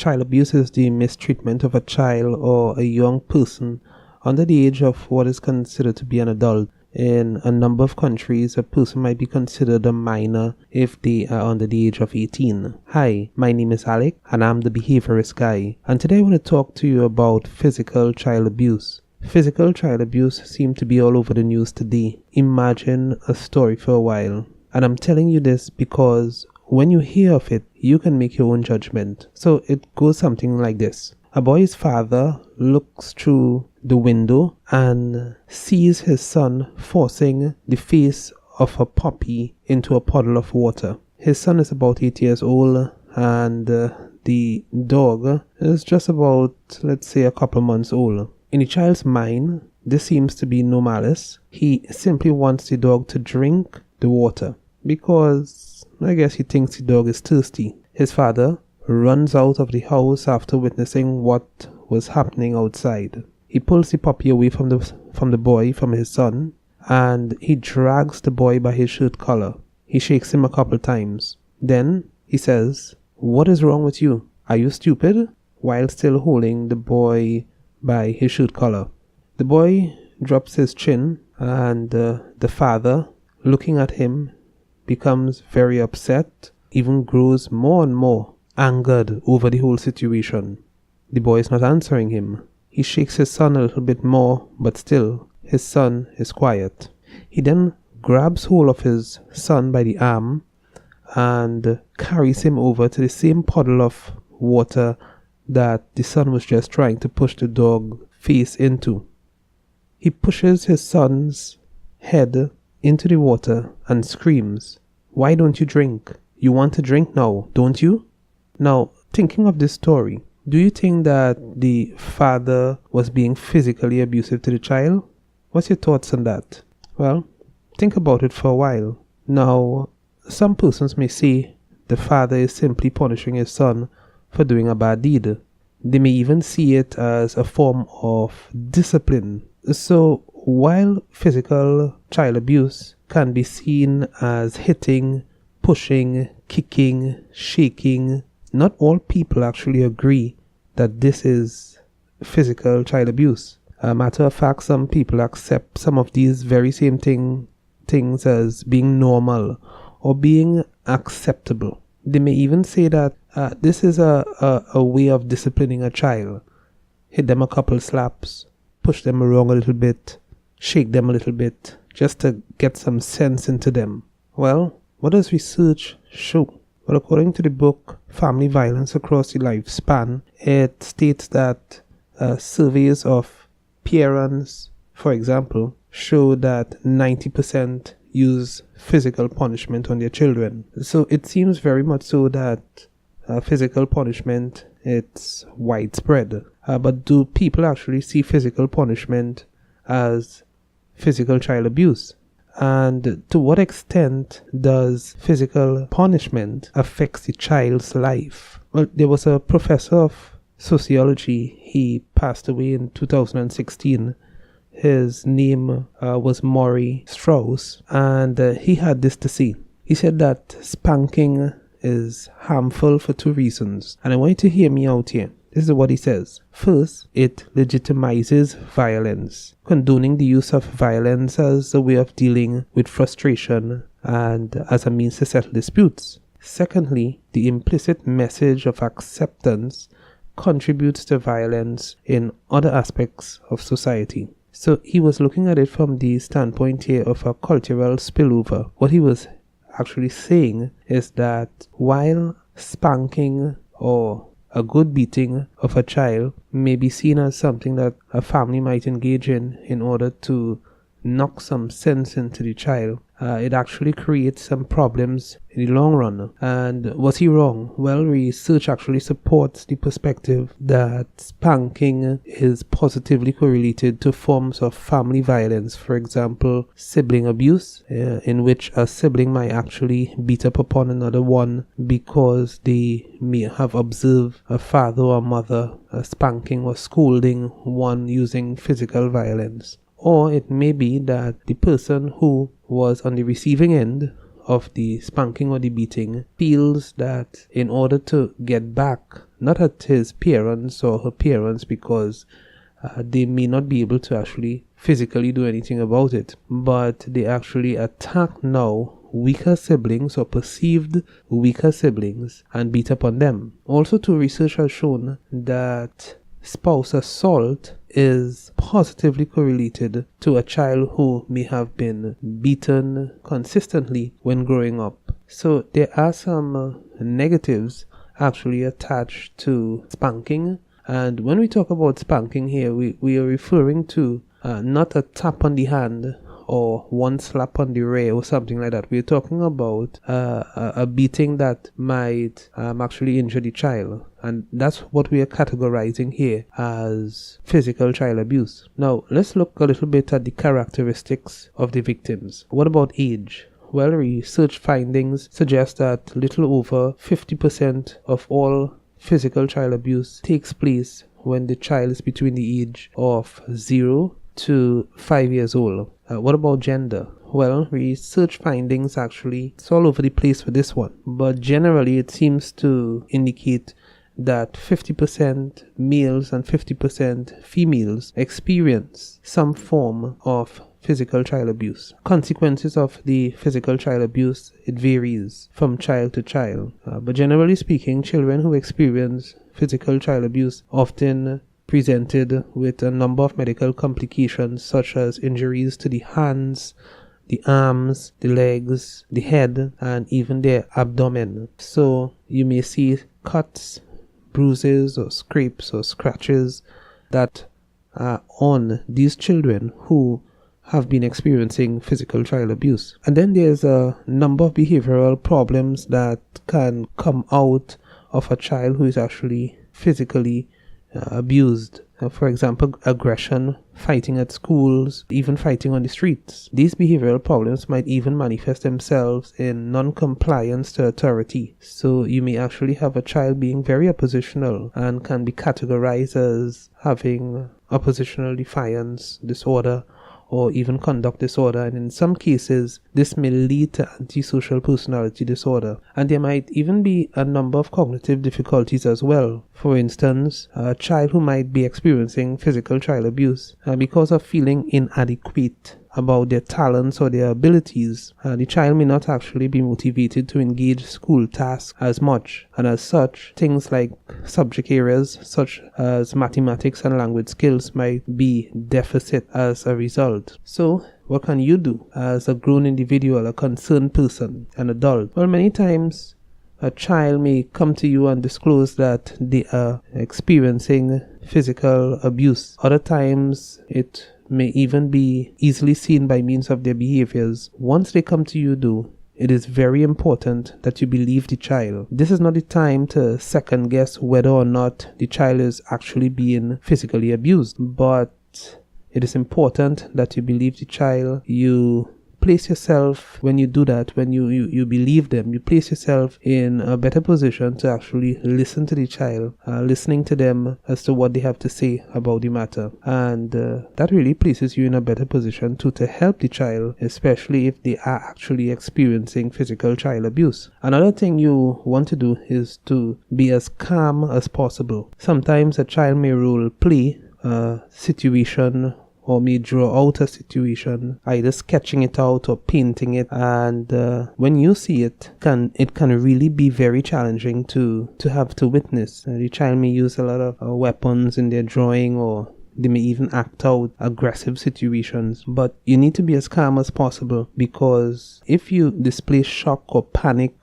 Child abuse is the mistreatment of a child or a young person under the age of what is considered to be an adult. In a number of countries, a person might be considered a minor if they are under the age of 18. Hi, my name is Alec and I'm the behaviorist guy. And today I want to talk to you about physical child abuse. Physical child abuse seems to be all over the news today. Imagine a story for a while. And I'm telling you this because when you hear of it, you can make your own judgment. So it goes something like this. A boy's father looks through the window and sees his son forcing the face of a puppy into a puddle of water. His son is about 8 years old and the dog is just about, let's say, a couple months old. In the child's mind, this seems to be no malice. He simply wants the dog to drink the water because I guess he thinks the dog is thirsty. His father runs out of the house after witnessing what was happening outside. He pulls the puppy away from his son, and he drags the boy by his shirt collar. He shakes him a couple times. Then he says, "What is wrong with you? Are you stupid?" while still holding the boy by his shirt collar. The boy drops his chin, and the father, looking at him, becomes very upset, even grows more and more angered over the whole situation. The boy is not answering him. He shakes his son a little bit more, but still, his son is quiet. He then grabs hold of his son by the arm and carries him over to the same puddle of water that the son was just trying to push the dog face into. He pushes his son's head into the water and screams, "Why don't you drink? You want to drink now, don't you?" Now, thinking of this story, do you think that the father was being physically abusive to the child? What's your thoughts on that? Well, think about it for a while. Now, some persons may say the father is simply punishing his son for doing a bad deed. They may even see it as a form of discipline. So, while physical child abuse can be seen as hitting, pushing, kicking, shaking, not all people actually agree that this is physical child abuse. A matter of fact, some people accept some of these very same things as being normal or being acceptable. They may even say that this is a way of disciplining a child. Hit them a couple slaps, push them around a little bit, shake them a little bit, just to get some sense into them. Well, what does research show? Well, according to the book Family Violence Across the Lifespan, it states that surveys of parents, for example, show that 90% use physical punishment on their children. So it seems very much so that physical punishment, it's widespread. But do people actually see physical punishment as physical child abuse? And to what extent does physical punishment affect the child's life? Well, there was a professor of sociology. He passed away in 2016. His name was Maury Strauss, and he had this to say. He said that spanking is harmful for two reasons, and I want you to hear me out here. This is what he says. First, it legitimizes violence, condoning the use of violence as a way of dealing with frustration and as a means to settle disputes. Secondly, the implicit message of acceptance contributes to violence in other aspects of society. So he was looking at it from the standpoint here of a cultural spillover. What he was actually saying is that while spanking or a good beating of a child may be seen as something that a family might engage in order to knock some sense into the child, it actually creates some problems in the long run. And was he wrong? Well, research actually supports the perspective that spanking is positively correlated to forms of family violence. For example, sibling abuse, in which a sibling might actually beat up upon another one because they may have observed a father or mother spanking or scolding one using physical violence. Or it may be that the person who was on the receiving end of the spanking or the beating feels that in order to get back, not at his parents or her parents, because they may not be able to actually physically do anything about it, but they actually attack now weaker siblings or perceived weaker siblings and beat upon them. Also, too, research has shown that spouse assault is positively correlated to a child who may have been beaten consistently when growing up. So there are some negatives actually attached to spanking. And when we talk about spanking here, we are referring to not a tap on the hand or one slap on the rear or something like that. We're talking about a beating that might actually injure the child. And that's what we are categorizing here as physical child abuse. Now, let's look a little bit at the characteristics of the victims. What about age? Well, research findings suggest that little over 50% of all physical child abuse takes place when the child is between the age of 0 to 5 years old. What about gender? Well, research findings actually, it's all over the place for this one, but generally it seems to indicate that 50% males and 50% females experience some form of physical child abuse. Consequences of the physical child abuse, it varies from child to child. But generally speaking, children who experience physical child abuse often presented with a number of medical complications such as injuries to the hands, the arms, the legs, the head, and even their abdomen. So you may see cuts, bruises, or scrapes or scratches that are on these children who have been experiencing physical child abuse. And then there's a number of behavioral problems that can come out of a child who is actually physically abused. For example, aggression, fighting at schools, even fighting on the streets. These behavioral problems might even manifest themselves in non-compliance to authority. So you may actually have a child being very oppositional and can be categorized as having oppositional defiance disorder or even conduct disorder, and in some cases this may lead to antisocial personality disorder. And there might even be a number of cognitive difficulties as well. For instance, a child who might be experiencing physical child abuse because of feeling inadequate about their talents or their abilities, the child may not actually be motivated to engage school tasks as much, and as such things like subject areas such as mathematics and language skills might be deficit as a result. So what can you do as a grown individual, a concerned person, an adult? Well, many times a child may come to you and disclose that they are experiencing physical abuse. Other times it may even be easily seen by means of their behaviors. Once they come to you though, it is very important that you believe the child. This is not the time to second guess whether or not the child is actually being physically abused, but it is important that you believe the child. You place yourself, when you do that, when you believe them, you place yourself in a better position to actually listen to the child, listening to them as to what they have to say about the matter. And that really places you in a better position to help the child, especially if they are actually experiencing physical child abuse. Another thing you want to do is to be as calm as possible. Sometimes a child may role play a situation or may draw out a situation, either sketching it out or painting it, and when you see it can really be very challenging to have to witness. The child may use a lot of weapons in their drawing, or they may even act out aggressive situations, but you need to be as calm as possible, because if you display shock or panic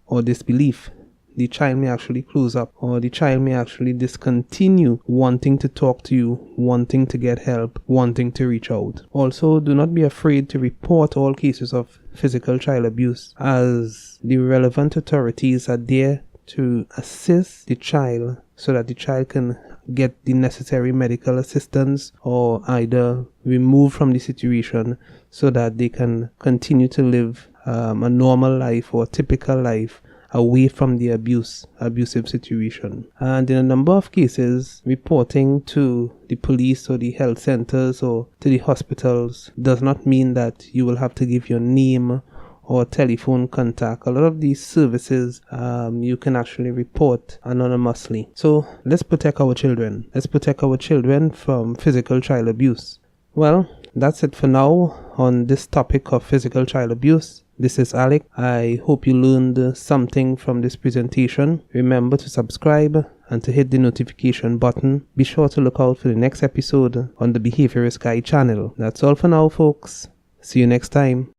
or disbelief, the child may actually close up, or the child may actually discontinue wanting to talk to you, wanting to get help, wanting to reach out. Also, do not be afraid to report all cases of physical child abuse, as the relevant authorities are there to assist the child so that the child can get the necessary medical assistance or either removed from the situation so that they can continue to live a normal life or a typical life away from the abusive situation. And in a number of cases, reporting to the police or the health centers or to the hospitals does not mean that you will have to give your name or telephone contact. A lot of these services you can actually report anonymously. So let's protect our children. Let's protect our children from physical child abuse. Well, that's it for now on this topic of physical child abuse. This is Alec. I hope you learned something from this presentation. Remember to subscribe and to hit the notification button. Be sure to look out for the next episode on the Behaviorist Guy channel. That's all for now, folks. See you next time.